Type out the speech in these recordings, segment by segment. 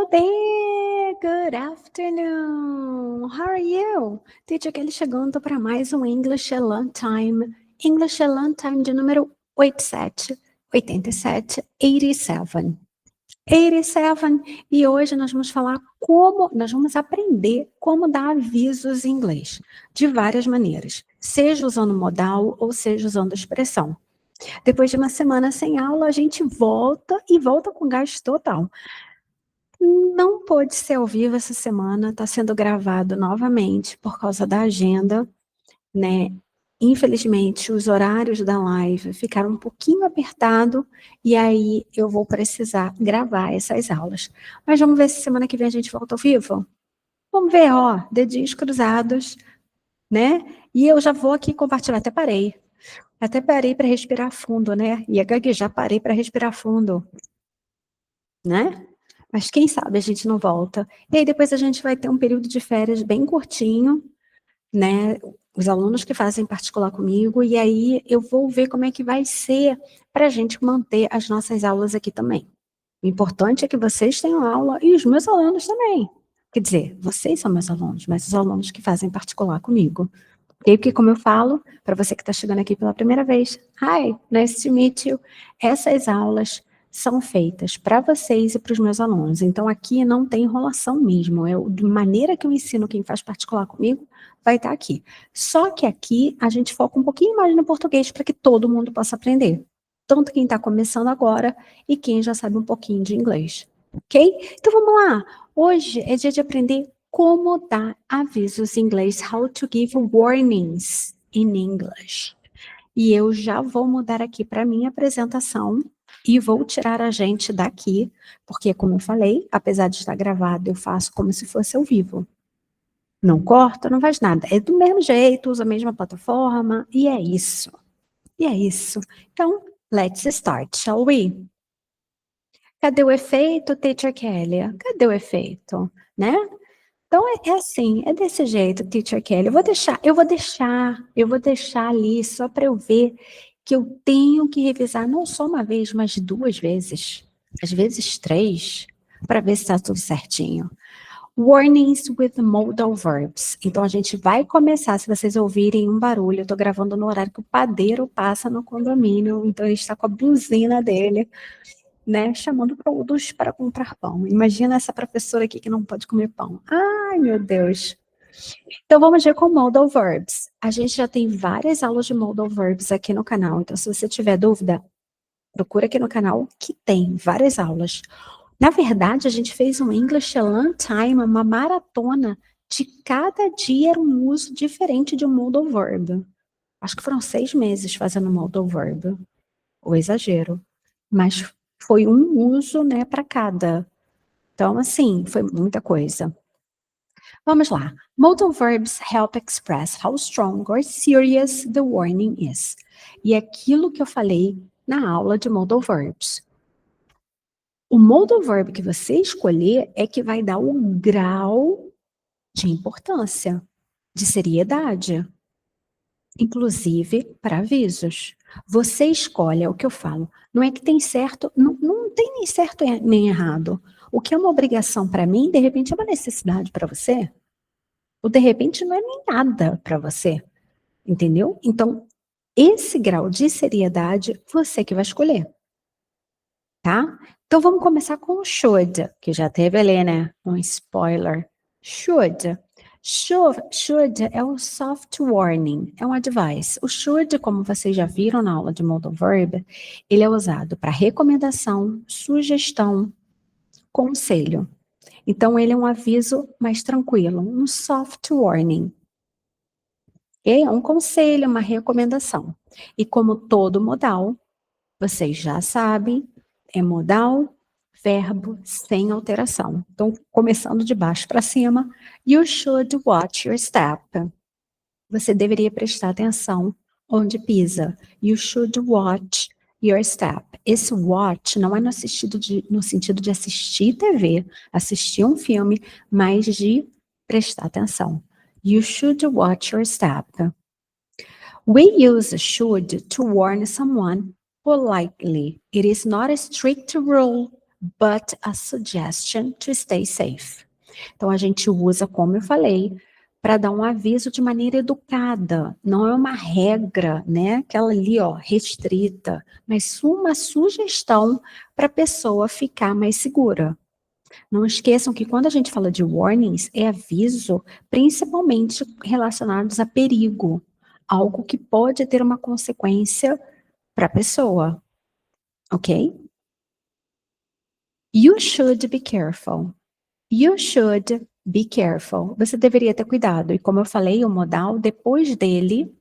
Hello there, good afternoon. How are you? Teacher Kelly chegando para mais um English Learn Time. English Learn Time de número 87, 87. E hoje nós vamos falar nós vamos aprender como dar avisos em inglês, de várias maneiras, seja usando modal ou seja usando expressão. Depois de uma semana sem aula, a gente volta com gás total. Não pôde ser ao vivo essa semana, está sendo gravado novamente por causa da agenda, né? Infelizmente, os horários da live ficaram um pouquinho apertados e aí eu vou precisar gravar essas aulas. Mas vamos ver se semana que vem a gente volta ao vivo? Vamos ver, ó, dedinhos cruzados, né? E eu já vou aqui compartilhar, até parei para respirar fundo, né? Ia gaguejar, parei para respirar fundo, né? Mas quem sabe a gente não volta. E aí depois a gente vai ter um período de férias bem curtinho, né? Os alunos que fazem particular comigo, e aí eu vou ver como é que vai ser para a gente manter as nossas aulas aqui também. O importante é que vocês tenham aula e os meus alunos também. Quer dizer, vocês são meus alunos, mas os alunos que fazem particular comigo. E porque, como eu falo, para você que está chegando aqui pela primeira vez, hi, nice to meet you. Essas aulas são feitas para vocês e para os meus alunos. Então, aqui não tem enrolação mesmo. De maneira que eu ensino quem faz particular comigo, vai estar aqui. Só que aqui a gente foca um pouquinho mais no português para que todo mundo possa aprender. Tanto quem está começando agora e quem já sabe um pouquinho de inglês. Ok? Então, vamos lá. Hoje é dia de aprender como dar avisos em inglês, how to give warnings in English. E eu já vou mudar aqui para minha apresentação e vou tirar a gente daqui, porque como eu falei, apesar de estar gravado, eu faço como se fosse ao vivo. Não corta, não faz nada. É do mesmo jeito, usa a mesma plataforma, e é isso. Então, let's start, shall we? Cadê o efeito, Teacher Kelly? Cadê o efeito, né? Então, é assim, é desse jeito, Teacher Kelly. Eu vou deixar ali só para eu ver que eu tenho que revisar não só uma vez, mas 2 vezes. Às vezes 3, para ver se está tudo certinho. Warnings with modal verbs. Então, a gente vai começar, se vocês ouvirem um barulho, eu estou gravando no horário que o padeiro passa no condomínio, então ele está com a buzina dele, né, chamando todos para comprar pão. Imagina essa professora aqui que não pode comer pão. Ai, meu Deus. Então, vamos ver com modal verbs. A gente já tem várias aulas de modal verbs aqui no canal. Então, se você tiver dúvida, procura aqui no canal que tem várias aulas. Na verdade, a gente fez um English Learn Time, uma maratona de cada dia era um uso diferente de um modal verb. Acho que foram 6 meses fazendo modal verb. Ou exagero. Mas foi um uso, né, para cada. Então, assim, foi muita coisa. Vamos lá. Modal verbs help express how strong or serious the warning is. E é aquilo que eu falei na aula de modal verbs. O modal verb que você escolher é que vai dar o grau de importância, de seriedade, inclusive para avisos. Você escolhe, é o que eu falo. Não é que tem certo, não tem nem certo nem errado. O que é uma obrigação para mim, de repente é uma necessidade para você. Ou de repente não é nem nada para você. Entendeu? Então, esse grau de seriedade, você que vai escolher. Tá? Então, vamos começar com o should, que já teve ali, né? Um spoiler. Should. Should é um soft warning, é um advice. O should, como vocês já viram na aula de modal verb, ele é usado para recomendação, sugestão, conselho. Então, ele é um aviso mais tranquilo, um soft warning. É um conselho, uma recomendação. E como todo modal, vocês já sabem, é modal, verbo sem alteração. Então, começando de baixo para cima, you should watch your step. Você deveria prestar atenção onde pisa. You should watch your step. Esse watch não é no sentido de assistir TV, assistir um filme, mas de prestar atenção. You should watch your step. We use should to warn someone politely. It is not a strict rule, but a suggestion to stay safe. Então, a gente usa, como eu falei, para dar um aviso de maneira educada. Não é uma regra, né? Aquela ali, ó, restrita, mas uma sugestão para a pessoa ficar mais segura. Não esqueçam que quando a gente fala de warnings, é aviso principalmente relacionados a perigo, algo que pode ter uma consequência para a pessoa, ok? You should be careful. You should be careful. Você deveria ter cuidado. E como eu falei, o modal, depois dele,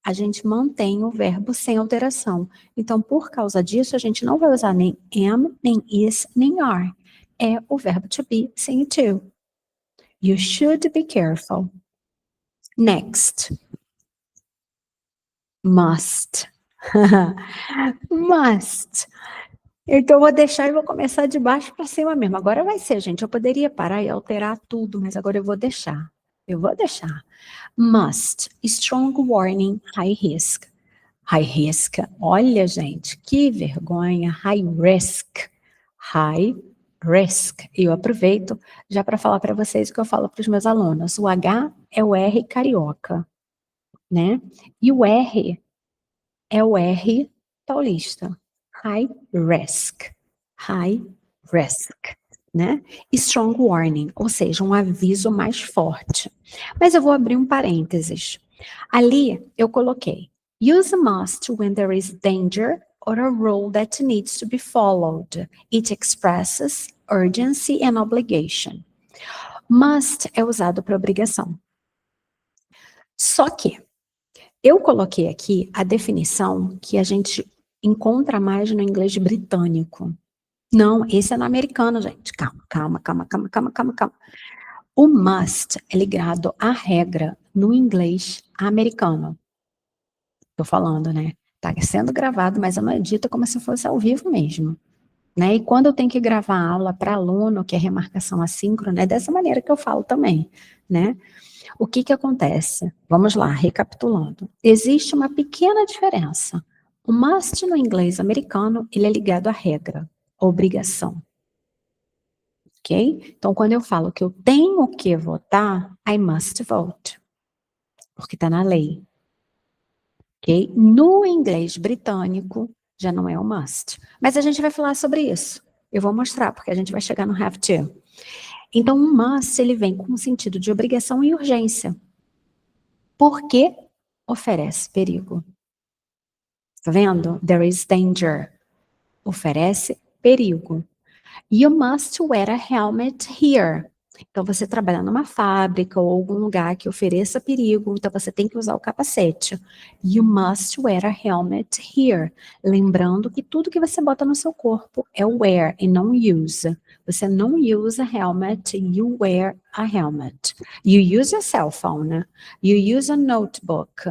a gente mantém o verbo sem alteração. Então, por causa disso, a gente não vai usar nem am, nem is, nem are. É o verbo to be sem o to. You should be careful. Next. Must. Must. Então, eu vou deixar e vou começar de baixo para cima mesmo. Agora vai ser, gente. Eu poderia parar e alterar tudo, mas agora eu vou deixar. Eu vou deixar. Must. Strong warning, high risk. High risk. Olha, gente, que vergonha. High risk. High risk. E eu aproveito já para falar para vocês o que eu falo para os meus alunos. O H é o R carioca, né? E o R é o R paulista. High risk. High risk, né? Strong warning, ou seja, um aviso mais forte. Mas eu vou abrir um parênteses. Ali eu coloquei use must when there is danger or a rule that needs to be followed. It expresses urgency and obligation. Must é usado para obrigação. Só que eu coloquei aqui a definição que a gente encontra mais no inglês britânico. Não, esse é no americano, gente. Calma. O must é ligado à regra no inglês americano. Tô falando, né? Tá sendo gravado, mas eu não edito como se fosse ao vivo mesmo. Né? E quando eu tenho que gravar aula para aluno, que é remarcação assíncrona, é dessa maneira que eu falo também, né? O que acontece? Vamos lá, recapitulando. Existe uma pequena diferença. O must no inglês americano, ele é ligado à regra, à obrigação. Ok? Então, quando eu falo que eu tenho que votar, I must vote. Porque está na lei. Ok? No inglês britânico, já não é o must. Mas a gente vai falar sobre isso. Eu vou mostrar, porque a gente vai chegar no have to. Então, o must, ele vem com o sentido de obrigação e urgência. Porque oferece perigo. Tá vendo? There is danger. Oferece perigo. You must wear a helmet here. Então, você trabalha numa fábrica ou algum lugar que ofereça perigo, então você tem que usar o capacete. You must wear a helmet here. Lembrando que tudo que você bota no seu corpo é wear e não use. Você não usa helmet, you wear a helmet. You use a cell phone, you use a notebook,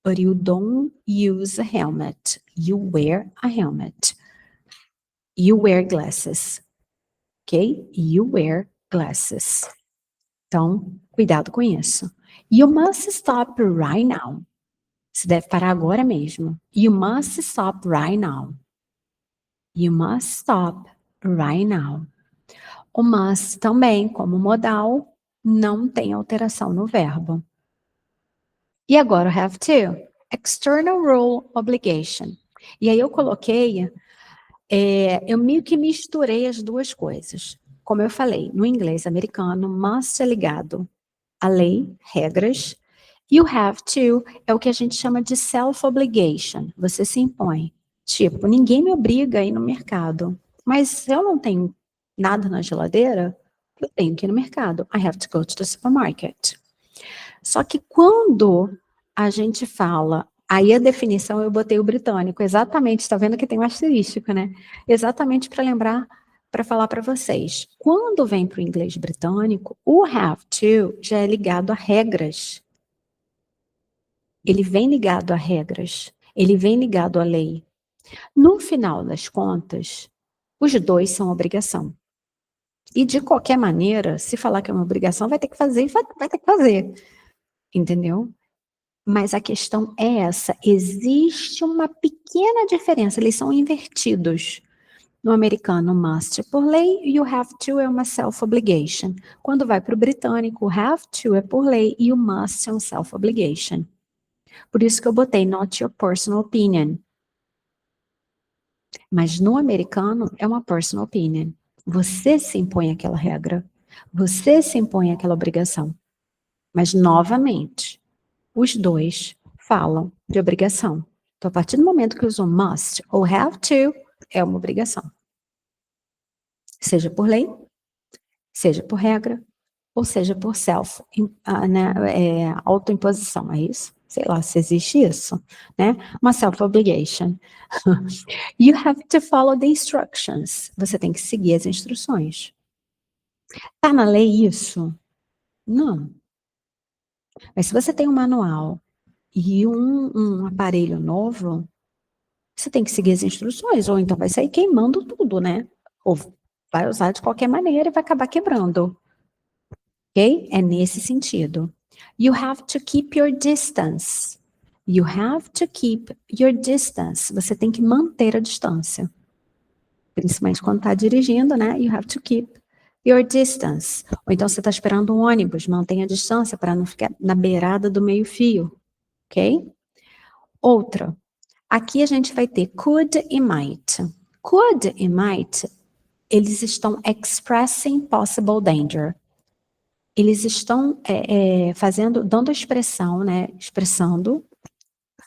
but you don't use a helmet. You wear a helmet. You wear glasses. Ok? You wear glasses. Então, cuidado com isso. You must stop right now. Você deve parar agora mesmo. You must stop right now. You must stop right now. O must também, como modal, não tem alteração no verbo. E agora o have to. External rule obligation. E aí eu coloquei, eu meio que misturei as duas coisas. Como eu falei, no inglês americano, must é ligado à lei, regras, e o have to é o que a gente chama de self-obligation. Você se impõe. Tipo, ninguém me obriga a ir no mercado, mas eu não tenho nada na geladeira, eu tenho que ir no mercado. I have to go to the supermarket. Só que quando a gente fala, aí a definição eu botei o britânico, exatamente, está vendo que tem um asterístico, né? Exatamente para lembrar, para falar para vocês. Quando vem para o inglês britânico, o have to já é ligado a regras. Ele vem ligado a regras, ele vem ligado à lei. No final das contas, os dois são obrigação. E de qualquer maneira, se falar que é uma obrigação, vai ter que fazer, vai ter que fazer. Entendeu? Mas a questão é essa, existe uma pequena diferença, eles são invertidos. No americano, must por lei, e o have to é uma self-obligation. Quando vai para o britânico, o have to é por lei e o must é um self-obligation. Por isso que eu botei not your personal opinion. Mas no americano é uma personal opinion. Você se impõe aquela regra. Você se impõe aquela obrigação. Mas, novamente, os dois falam de obrigação. Então, a partir do momento que usam must ou have to, é uma obrigação. Seja por lei, seja por regra, ou seja por autoimposição, é isso? Sei lá se existe isso, né? Uma self-obligation. You have to follow the instructions. Você tem que seguir as instruções. Tá na lei isso? Não. Mas se você tem um manual e um aparelho novo, você tem que seguir as instruções, ou então vai sair queimando tudo, né? Ou vai usar de qualquer maneira e vai acabar quebrando. Ok? É nesse sentido. You have to keep your distance. You have to keep your distance. Você tem que manter a distância. Principalmente quando está dirigindo, né? You have to keep your distance. Ou então você está esperando um ônibus, mantenha a distância para não ficar na beirada do meio-fio. Ok? Outra. Aqui a gente vai ter could e might. Could e might, eles estão expressing possible danger. Eles estão dando expressão, né? Expressando.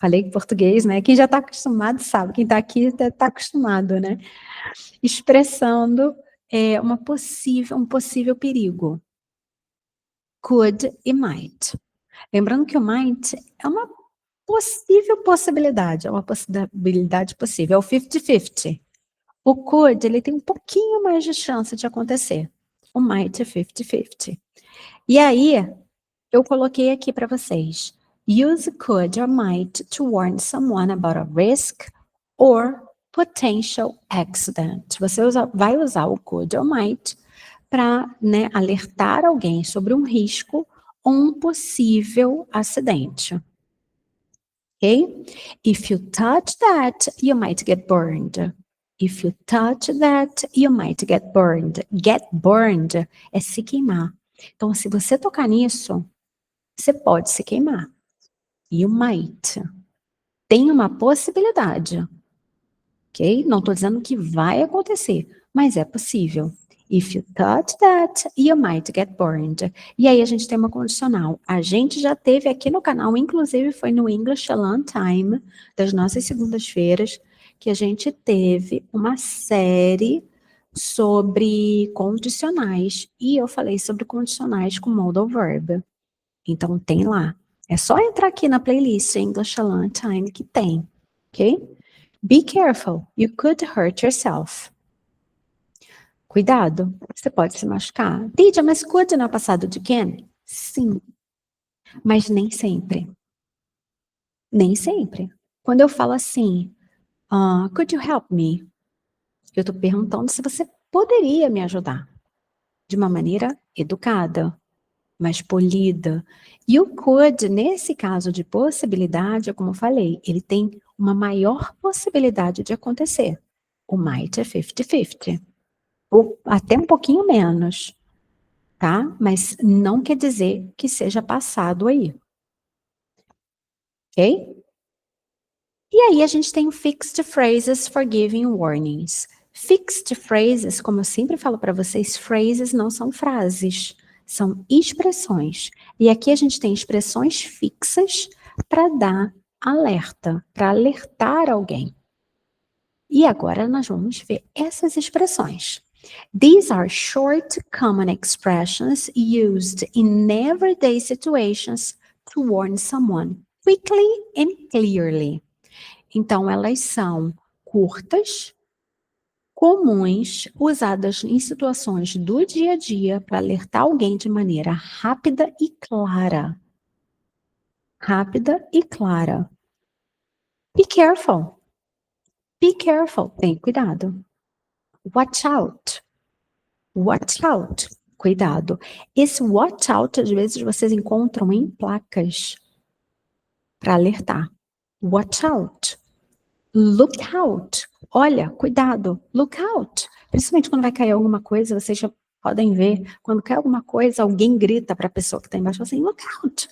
Falei em português, né? Quem já está acostumado sabe, quem está aqui está acostumado, né? Expressando um possível perigo. Could e might. Lembrando que o might é uma possível possibilidade, é uma possibilidade possível, é o 50-50. O could, ele tem um pouquinho mais de chance de acontecer. O might é 50-50. E aí, eu coloquei aqui para vocês. Use could or might to warn someone about a risk or potential accident. Você vai usar o could or might para, né, alertar alguém sobre um risco ou um possível acidente. Ok? If you touch that, you might get burned. If you touch that, you might get burned. Get burned é se queimar. Então, se você tocar nisso, você pode se queimar. You might. Tem uma possibilidade. Ok? Não estou dizendo que vai acontecer, mas é possível. If you touch that, you might get burned. E aí a gente tem uma condicional. A gente já teve aqui no canal, inclusive foi no English a Long Time, das nossas segundas-feiras, que a gente teve uma série sobre condicionais. E eu falei sobre condicionais com modal verb. Então tem lá. É só entrar aqui na playlist English a Long Time que tem. Ok? Be careful, you could hurt yourself. Cuidado, você pode se machucar. Lídia, mas could não é passado de can? Sim, mas nem sempre. Nem sempre. Quando eu falo assim, could you help me? Eu estou perguntando se você poderia me ajudar. De uma maneira educada, mais polida. E o could, nesse caso de possibilidade, como eu falei, ele tem uma maior possibilidade de acontecer. O might é 50-50. Ou até um pouquinho menos, tá? Mas não quer dizer que seja passado aí. Ok? E aí a gente tem fixed phrases for giving warnings. Fixed phrases, como eu sempre falo para vocês, phrases não são frases, são expressões. E aqui a gente tem expressões fixas para dar alerta, para alertar alguém. E agora nós vamos ver essas expressões. These are short, common expressions used in everyday situations to warn someone quickly and clearly. Então, elas são curtas, comuns, usadas em situações do dia a dia para alertar alguém de maneira rápida e clara. Rápida e clara. Be careful. Be careful. Tenha cuidado. Watch out. Watch out. Cuidado. Esse watch out, às vezes, vocês encontram em placas para alertar. Watch out. Look out. Olha, cuidado. Look out. Principalmente quando vai cair alguma coisa, vocês já podem ver. Quando cai alguma coisa, alguém grita para a pessoa que está embaixo assim, look out.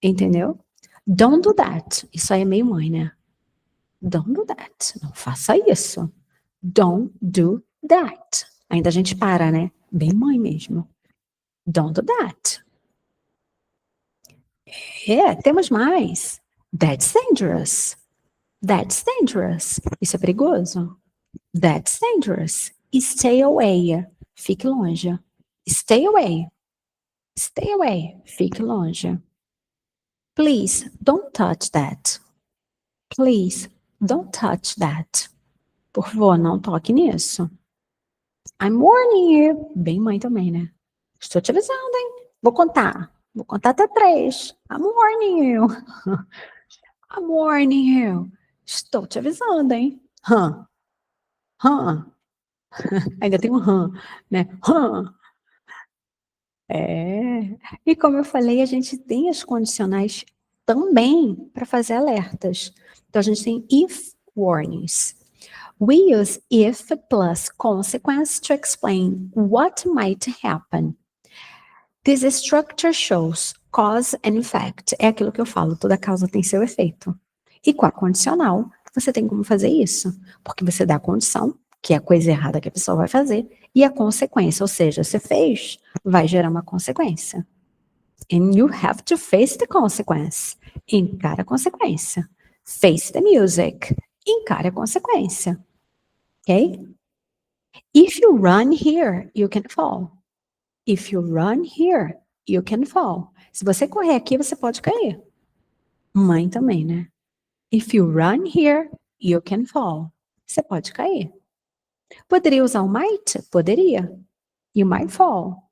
Entendeu? Don't do that. Isso aí é meio mãe, né? Don't do that. Não faça isso. Don't do that. Ainda a gente para, né? Bem mãe mesmo. Don't do that. Temos mais. That's dangerous. That's dangerous. Isso é perigoso. That's dangerous. Stay away. Fique longe. Stay away. Stay away. Fique longe. Please, don't touch that. Please, don't touch that. Por favor, não toque nisso. I'm warning you. Bem mãe também, né? Estou te avisando, hein? Vou contar. Vou contar até 3. I'm warning you. I'm warning you. Estou te avisando, hein? Ainda tem um né? E como eu falei, a gente tem as condicionais também para fazer alertas. Então, a gente tem if warnings. We use if plus consequence to explain what might happen. This structure shows cause and effect. É aquilo que eu falo, toda causa tem seu efeito. E com a condicional, você tem como fazer isso. Porque você dá a condição, que é a coisa errada que a pessoa vai fazer, e a consequência, ou seja, você fez, vai gerar uma consequência. And you have to face the consequence. Encara a consequência. Face the music. Encare a consequência. Ok? If you run here, you can fall. If you run here, you can fall. Se você correr aqui, você pode cair. Mãe também, né? If you run here, you can fall. Você pode cair. Poderia usar o might? Poderia. You might fall.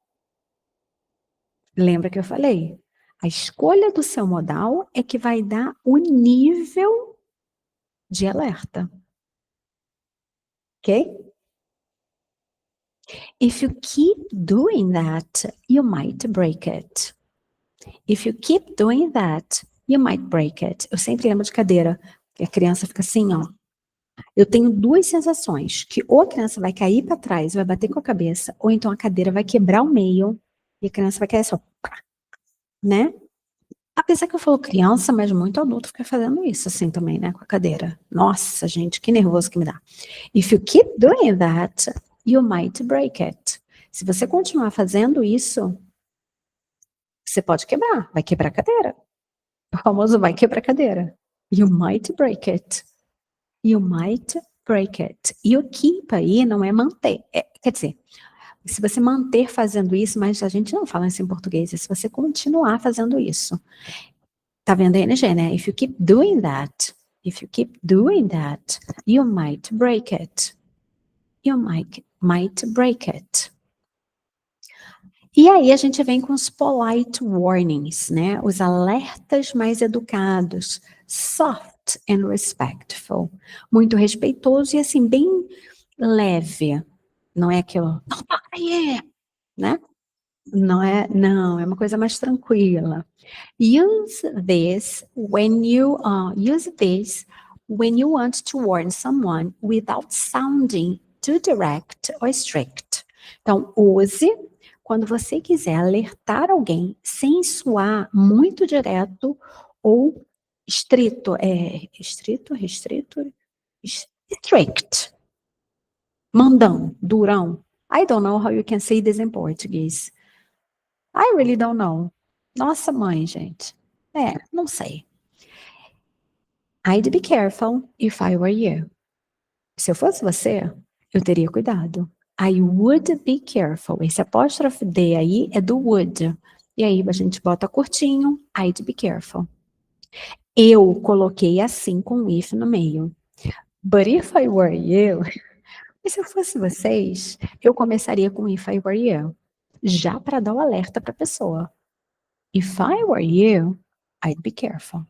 Lembra que eu falei? A escolha do seu modal é que vai dar o nível de alerta. Ok? If you keep doing that, you might break it. If you keep doing that, you might break it. Eu sempre lembro de cadeira, que a criança fica assim, ó. Eu tenho 2 sensações, que ou a criança vai cair para trás, vai bater com a cabeça, ou então a cadeira vai quebrar o meio e a criança vai cair só, né? Apesar que eu falo criança, mas muito adulto fica fazendo isso assim também, né, com a cadeira. Nossa, gente, que nervoso que me dá. If you keep doing that, you might break it. Se você continuar fazendo isso, você pode quebrar, vai quebrar a cadeira. O famoso vai quebrar a cadeira. You might break it. You might break it. E o keep aí não é manter. Quer dizer, se você manter fazendo isso, mas a gente não fala isso em português, é se você continuar fazendo isso. Tá vendo a NG, né? If you keep doing that, you might break it. You might break it. E aí a gente vem com os polite warnings, né? Os alertas mais educados, soft and respectful, muito respeitoso e assim bem leve. Não é aquilo, não toca aí, né? Não, é uma coisa mais tranquila. Use this when you want to warn someone without sounding too direct or strict. Então, use quando você quiser alertar alguém sem soar muito direto ou estrito, strict. Mandão, durão. I don't know how you can say this in Portuguese. I really don't know. Nossa, mãe, gente. Não sei. I'd be careful if I were you. Se eu fosse você, eu teria cuidado. I would be careful. Esse apóstrofe D aí é do would. E aí a gente bota curtinho, I'd be careful. Eu coloquei assim com if no meio. But if I were you, e se eu fosse vocês, eu começaria com if I were you, já para dar o alerta para a pessoa. If I were you, I'd be careful.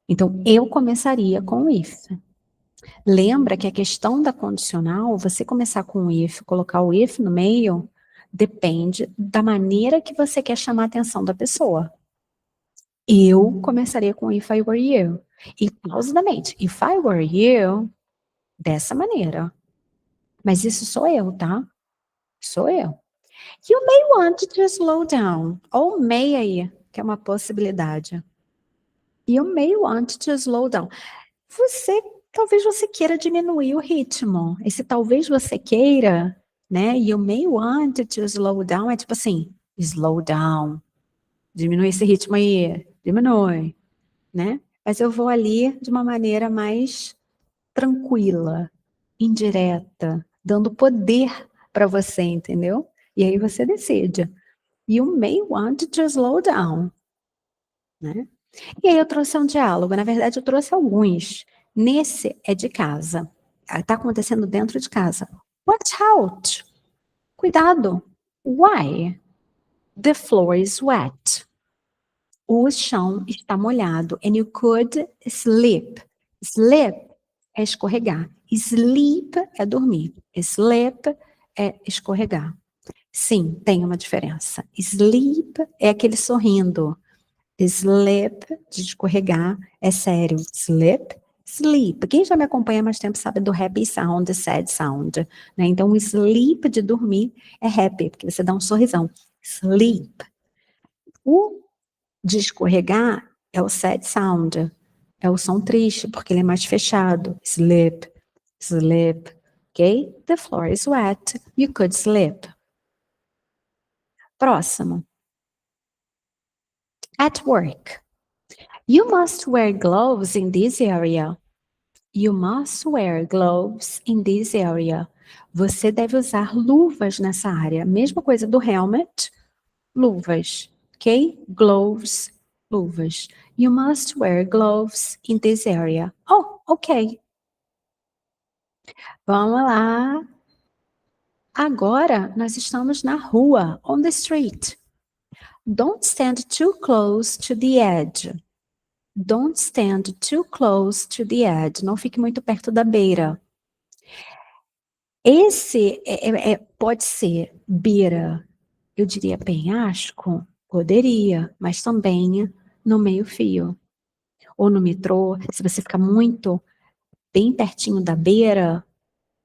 Então, eu começaria com if. Lembra que a questão da condicional, você começar com o if, colocar o if no meio, depende da maneira que você quer chamar a atenção da pessoa. Eu começaria com if I were you. E pausadamente. If I were you, dessa maneira. Mas isso sou eu, tá? Sou eu. You may want to slow down. Ou may aí, que é uma possibilidade. You may want to slow down. Talvez você queira diminuir o ritmo. Esse talvez você queira, né? You may want to slow down. É tipo assim, slow down. Diminui esse ritmo aí. Diminui, né? Mas eu vou ali de uma maneira mais tranquila, indireta, dando poder para você, entendeu? E aí você decide. You may want to slow down, né? E aí eu trouxe um diálogo, na verdade eu trouxe alguns. Nesse é de casa. Está acontecendo dentro de casa. Watch out! Cuidado! Why? The floor is wet. O chão está molhado. And you could slip. Slip é escorregar. Sleep é dormir. Slip é escorregar. Sim, tem uma diferença. Sleep é aquele sorrindo. Slip, de escorregar, é sério. Slip, sleep. Quem já me acompanha há mais tempo sabe do happy sound, sad sound. Né? Então, o sleep de dormir é happy, porque você dá um sorrisão. Sleep. O de escorregar é o sad sound. É o som triste, porque ele é mais fechado. Slip, slip. Ok? The floor is wet. You could slip. Próximo. At work. You must wear gloves in this area. You must wear gloves in this area. Você deve usar luvas nessa área. Mesma coisa do helmet, luvas. Ok? Gloves, luvas. You must wear gloves in this area. Oh, ok. Vamos lá. Agora nós estamos na rua, on the street. Don't stand too close to the edge. Don't stand too close to the edge. Não fique muito perto da beira. Esse pode ser beira, eu diria penhasco? Poderia, mas também no meio-fio. Ou no metrô, se você ficar muito bem pertinho da beira,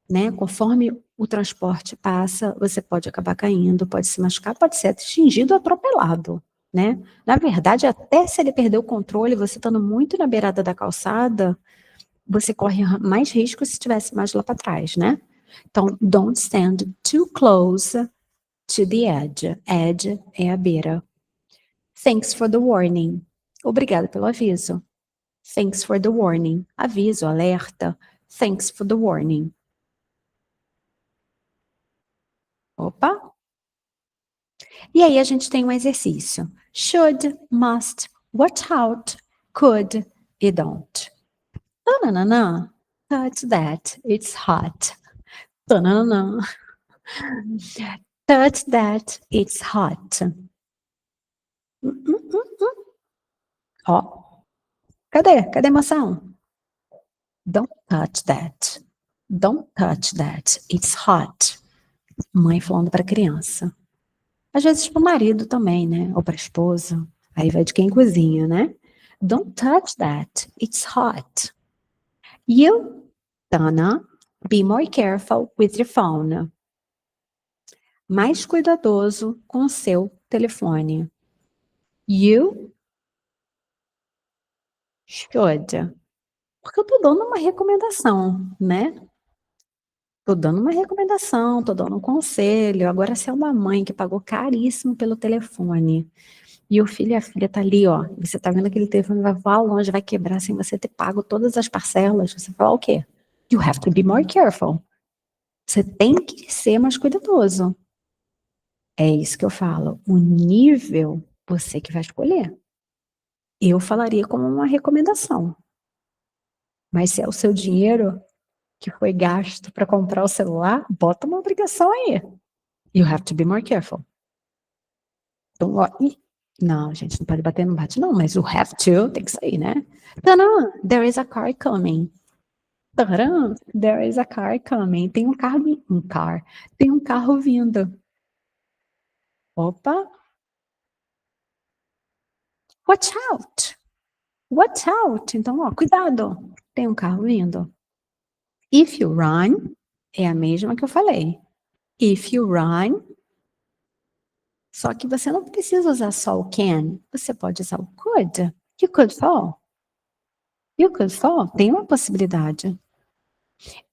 né? Conforme o transporte passa, você pode acabar caindo, pode se machucar, pode ser atingido ou atropelado, né? Na verdade, até se ele perder o controle, você estando muito na beirada da calçada, você corre mais risco se estivesse mais lá para trás, né? Então, don't stand too close to the edge. Edge é a beira. Thanks for the warning. Obrigada pelo aviso. Thanks for the warning. Aviso, alerta. Thanks for the warning. Opa! E aí a gente tem um exercício. Should, must, watch out, could e don't. Tananana. Touch that. It's hot. Tananana. Touch that. It's hot. Ó. Cadê? Cadê a emoção? Don't touch that. Don't touch that. It's hot. Mãe falando para criança. Às vezes para o marido também, né? Ou para a esposa. Aí vai de quem cozinha, né? Don't touch that. It's hot. You, Dana, be more careful with your phone. Mais cuidadoso com o seu telefone. You should. Porque eu tô dando uma recomendação, né? Tô dando uma recomendação, tô dando um conselho. Agora, se é uma mãe que pagou caríssimo pelo telefone e o filho e a filha tá ali, ó, você tá vendo aquele telefone vai voar longe, vai quebrar sem você ter pago todas as parcelas, você fala o quê? You have to be more careful. Você tem que ser mais cuidadoso. É isso que eu falo. O nível, você que vai escolher. Eu falaria como uma recomendação. Mas se é o seu dinheiro que foi gasto para comprar o celular, bota uma obrigação aí. You have to be more careful. Então, ó, não, gente, não pode bater, não bate não, mas o have to tem que sair, né? Tadã, there is a car coming. Tadã, there is a car coming. Tem um carro, tem um carro vindo. Opa. Watch out. Watch out. Então, ó, cuidado. Tem um carro vindo. If you run, é a mesma que eu falei. If you run, só que você não precisa usar só o can. Você pode usar o could. You could fall. You could fall. Tem uma possibilidade.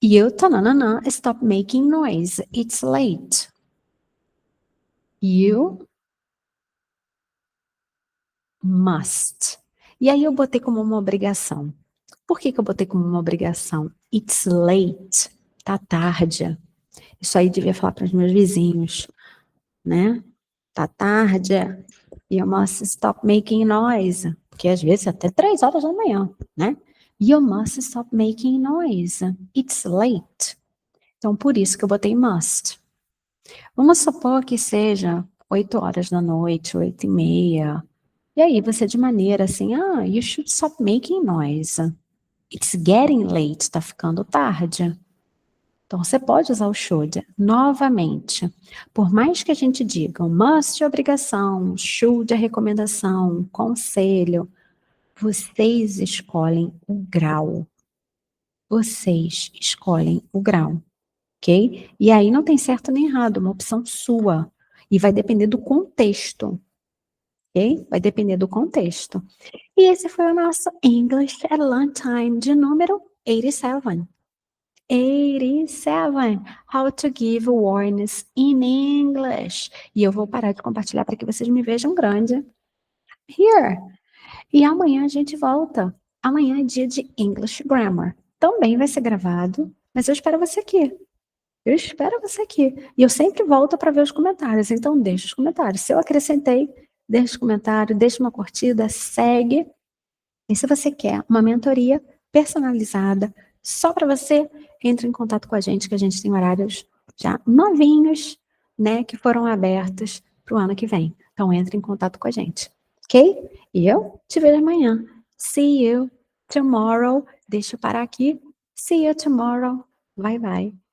You, tananana, stop making noise. It's late. You must. E aí eu botei como uma obrigação. Por que eu botei como uma obrigação? It's late. Tá tarde. Isso aí devia falar para os meus vizinhos, né? Tá tarde. You must stop making noise. Porque às vezes até 3 horas da manhã, né? You must stop making noise. It's late. Então, por isso que eu botei must. Vamos supor que seja 8 horas da noite, 8:30. E aí, você de maneira assim, you should stop making noise. It's getting late, tá ficando tarde. Então, você pode usar o should novamente. Por mais que a gente diga o must é obrigação, should é recomendação, conselho, vocês escolhem o grau. Vocês escolhem o grau, ok? E aí não tem certo nem errado, é uma opção sua. E vai depender do contexto, ok? Vai depender do contexto. E esse foi o nosso English at Lunchtime de número 87. 87. How to give warnings in English. E eu vou parar de compartilhar para que vocês me vejam grande. Here. E amanhã a gente volta. Amanhã é dia de English Grammar. Também vai ser gravado, mas eu espero você aqui. Eu espero você aqui. E eu sempre volto para ver os comentários. Então, deixa os comentários. Se eu acrescentei, deixa os comentários, deixa uma curtida, segue. E se você quer uma mentoria personalizada só para você, entre em contato com a gente, que a gente tem horários já novinhos, né, que foram abertos para o ano que vem. Então, entre em contato com a gente, ok? E eu te vejo amanhã. See you tomorrow. Deixa eu parar aqui. See you tomorrow. Bye, bye.